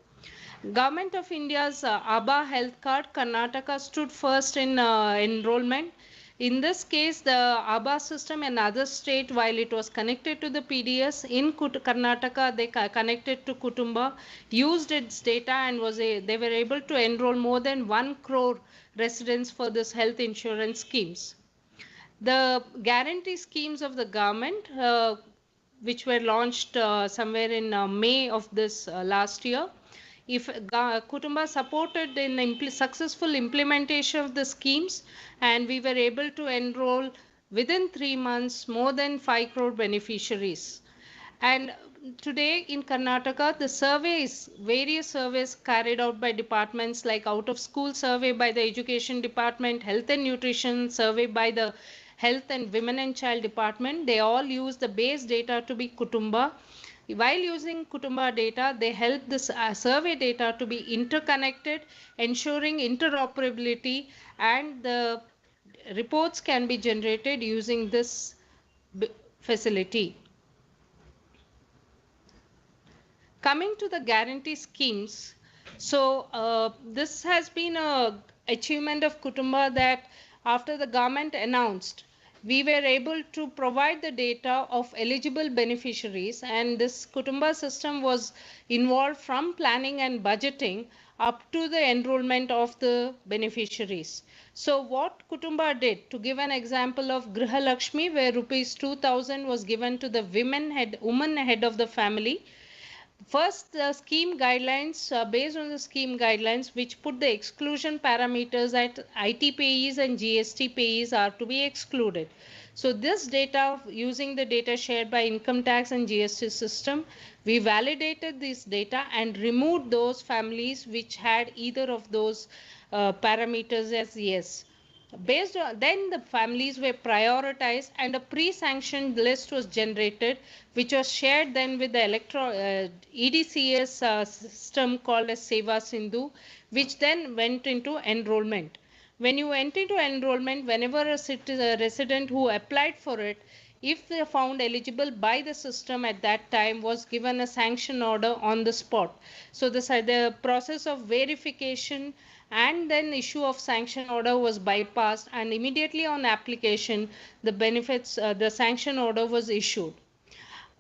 Government of India's ABBA health card, Karnataka stood first in enrollment. In this case, the ABBA system and other state, while it was connected to the PDS, in Karnataka, they connected to Kutumba, used its data, and they were able to enroll more than 1 crore residents for this health insurance schemes. The guarantee schemes of the government, which were launched somewhere in May of this last year, if Kutumba supported in successful implementation of the schemes, and we were able to enroll within 3 months more than 5 crore beneficiaries. And today in Karnataka, the surveys, various surveys carried out by departments like out of school survey by the education department, health and nutrition survey by the health and women and child department, they all use the base data to be Kutumba. While using Kutumba data, they help this survey data to be interconnected, ensuring interoperability, and the reports can be generated using this facility. Coming to the guarantee schemes, so this has been a achievement of Kutumba that after the government announced, we were able to provide the data of eligible beneficiaries, and this Kutumba system was involved from planning and budgeting up to the enrollment of the beneficiaries. So what Kutumba did, to give an example of Griha Lakshmi, where rupees 2,000 was given to the woman head of the family. First, the scheme guidelines, based on the scheme guidelines, which put the exclusion parameters that IT payees and GST payees are to be excluded. So this data, using the data shared by income tax and GST system, we validated this data and removed those families which had either of those parameters as yes. Based on then the families were prioritized and a pre-sanctioned list was generated, which was shared then with the EDCS system called as Seva Sindhu, which then went into enrollment. When you went into enrollment, whenever a resident who applied for it, if they found eligible by the system at that time, was given a sanction order on the spot. So the process of verification and then issue of sanction order was bypassed, and immediately on application the benefits, the sanction order was issued.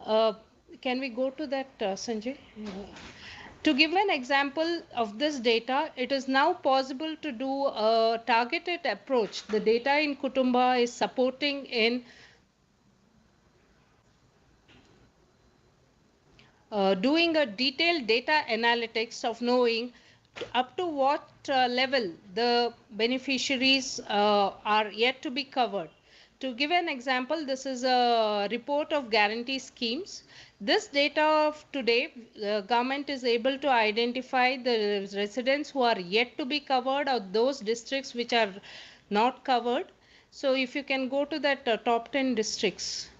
Can we go to that, Sanjay? To give an example of this data, it is now possible to do a targeted approach. The data in Kutumba is supporting in doing a detailed data analytics of knowing up to what level the beneficiaries are yet to be covered. To give an example, this is a report of guarantee schemes. This data of today, the government is able to identify the residents who are yet to be covered or those districts which are not covered. So if you can go to that top 10 districts.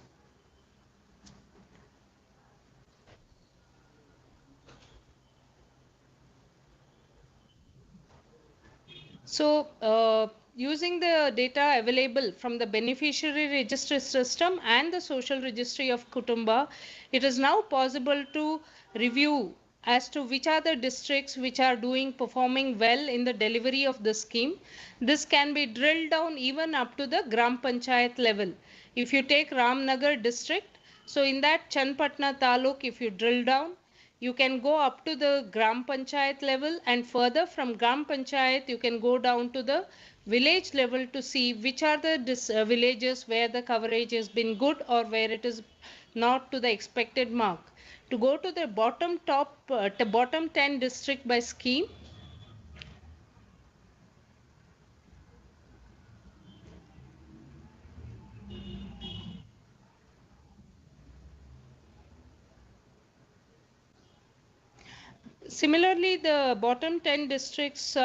So using the data available from the beneficiary registry system and the social registry of Kutumba, it is now possible to review as to which are the districts which are performing well in the delivery of the scheme. This can be drilled down even up to the Gram Panchayat level. If you take Ramnagar district, so in that Chanpatna Taluk, if you drill down, you can go up to the Gram Panchayat level, and further from Gram Panchayat you can go down to the village level to see which are the villages where the coverage has been good or where it is not to the expected mark. To go to the bottom 10 district by scheme, similarly, the bottom 10 districts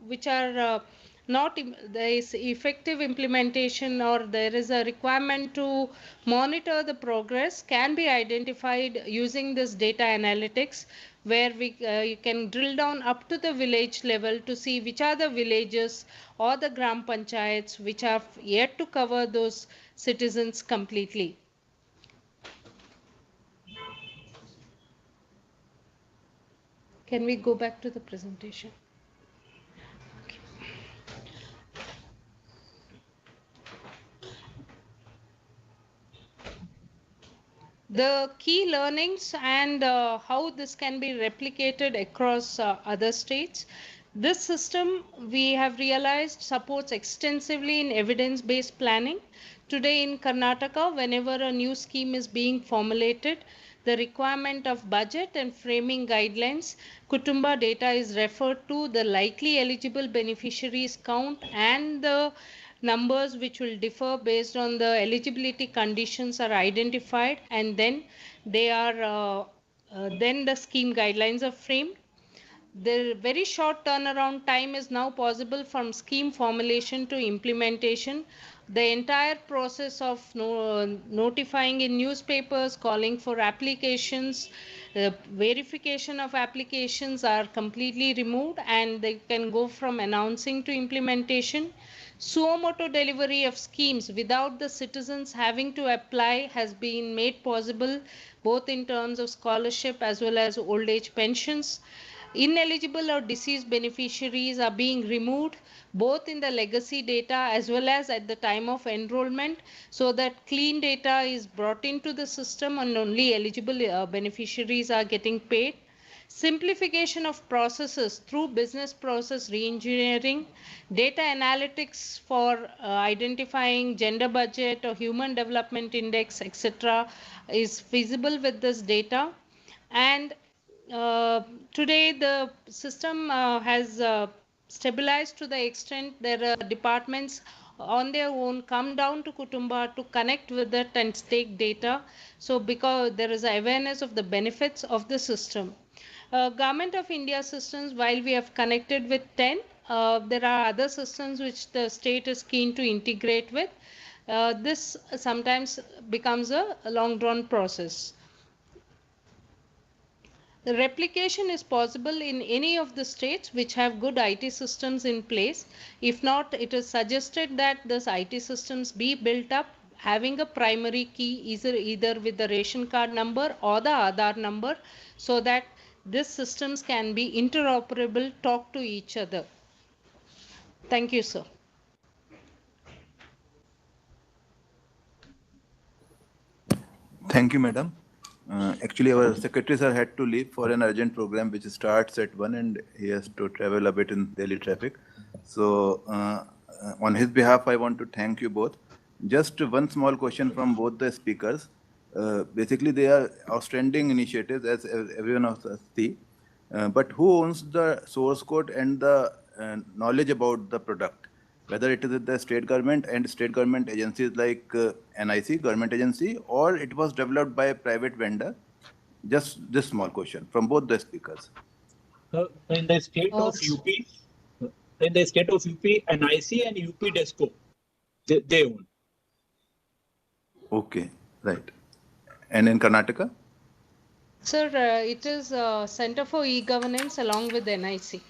which are not, there is effective implementation or there is a requirement to monitor the progress, can be identified using this data analytics, where you can drill down up to the village level to see which are the villages or the Gram Panchayats which are yet to cover those citizens completely. Can we go back to the presentation? Okay. The key learnings and how this can be replicated across other states. This system, we have realized, supports extensively in evidence-based planning. Today in Karnataka, whenever a new scheme is being formulated, the requirement of budget and framing guidelines, Kutumba data is referred to, the likely eligible beneficiaries count and the numbers which will differ based on the eligibility conditions are identified, and then they are then the scheme guidelines are framed. The very short turnaround time is now possible from scheme formulation to implementation. The entire process of notifying in newspapers, calling for applications, verification of applications are completely removed, and they can go from announcing to implementation. Suo motu delivery of schemes without the citizens having to apply has been made possible both in terms of scholarship as well as old age pensions. Ineligible or deceased beneficiaries are being removed both in the legacy data as well as at the time of enrollment, so that clean data is brought into the system and only eligible beneficiaries are getting paid. Simplification of processes through business process reengineering, data analytics for identifying gender budget or human development index, etc., is feasible with this data. And today the system has stabilized to the extent there are departments on their own come down to Kutumba to connect with it and take data. So because there is awareness of the benefits of the system. Government of India systems, while we have connected with 10, there are other systems which the state is keen to integrate with. This sometimes becomes a long drawn process. The replication is possible in any of the states which have good IT systems in place. If not, it is suggested that those IT systems be built up having a primary key either with the ration card number or the Aadhaar number, so that these systems can be interoperable, talk to each other. Thank you, sir. Thank you, madam. Actually, our secretary sir had to leave for an urgent program which starts at 1 and he has to travel a bit in daily traffic. So, on his behalf, I want to thank you both. Just one small question from both the speakers. Basically, they are outstanding initiatives as everyone of us see. But who owns the source code and the knowledge about the product? Whether it is with the state government and state government agencies like NIC, government agency, or it was developed by a private vendor? Just this small question from both the speakers. In the state of UP, NIC and UP DESCO, they own. Okay, right. And in Karnataka? Sir, it is Center for E-Governance along with NIC.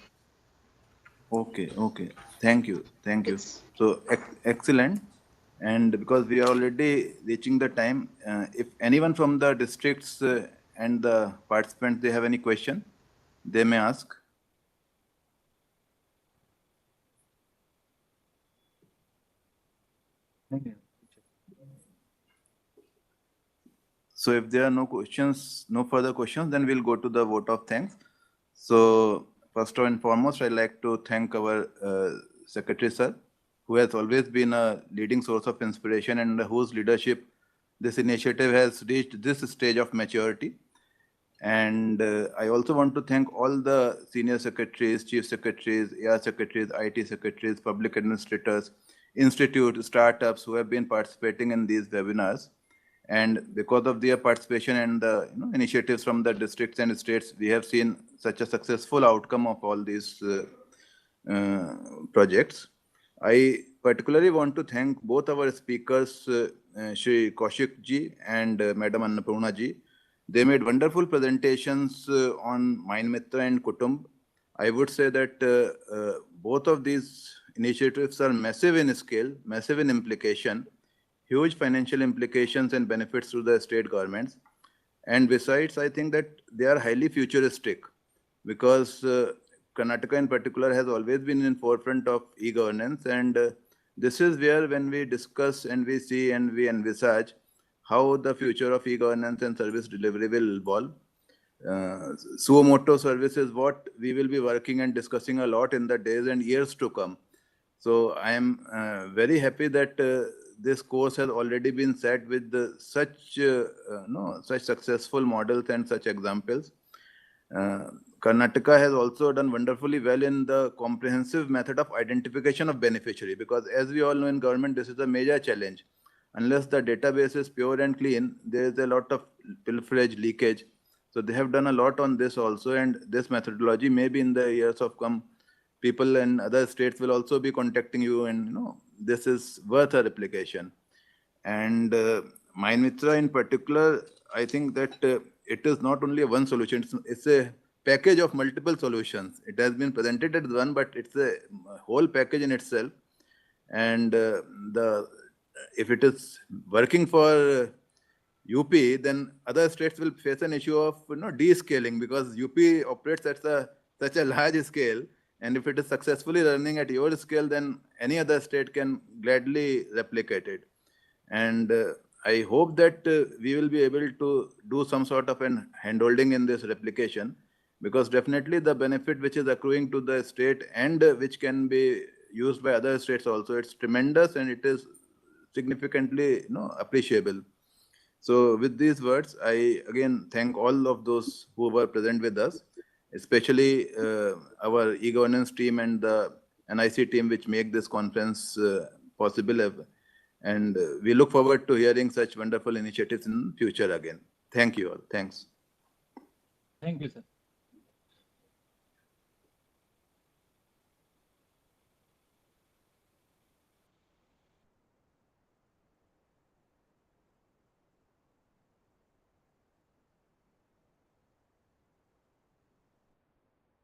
Okay, okay. Thank you. Thank you. So, excellent. And because we are already reaching the time, if anyone from the districts and the participants, they have any question, they may ask. So if there are no questions, no further questions, then we'll go to the vote of thanks. So first and foremost, I'd like to thank our Secretary Sir, who has always been a leading source of inspiration and whose leadership this initiative has reached this stage of maturity. And I also want to thank all the senior secretaries, chief secretaries, AR secretaries, IT secretaries, public administrators, institutes, startups who have been participating in these webinars. And because of their participation and the initiatives from the districts and states, we have seen such a successful outcome of all these projects. I particularly want to thank both our speakers, Shri Kaushik ji and Madam Annapurna ji. They made wonderful presentations on Mind Mitra and Kutumb. I would say that both of these initiatives are massive in scale, massive in implication, huge financial implications and benefits to the state governments. And besides, I think that they are highly futuristic because Karnataka in particular has always been in forefront of e-governance. And this is where when we discuss and we see and we envisage how the future of e-governance and service delivery will evolve. Suo motu service is what we will be working and discussing a lot in the days and years to come. So I am very happy that this course has already been set with such successful models and such examples. Karnataka has also done wonderfully well in the comprehensive method of identification of beneficiary, because as we all know in government, this is a major challenge. Unless the database is pure and clean, there is a lot of pilferage, leakage. So they have done a lot on this also, and this methodology maybe in the years of come, people in other states will also be contacting you, and this is worth a replication. And MindMitra in particular, I think that it is not only one solution, it's a package of multiple solutions. It has been presented as one, but it's a whole package in itself. And if it is working for UP, then other states will face an issue of descaling, because UP operates at such a large scale. And if it is successfully running at your scale, then any other state can gladly replicate it. And I hope that we will be able to do some sort of an handholding in this replication, because definitely the benefit which is accruing to the state and which can be used by other states also, it's tremendous, and it is significantly appreciable. So with these words, I again thank all of those who were present with us, especially our e-governance team and the NIC team, which make this conference possible. And we look forward to hearing such wonderful initiatives in future again. Thank you all. Thanks. Thank you, sir.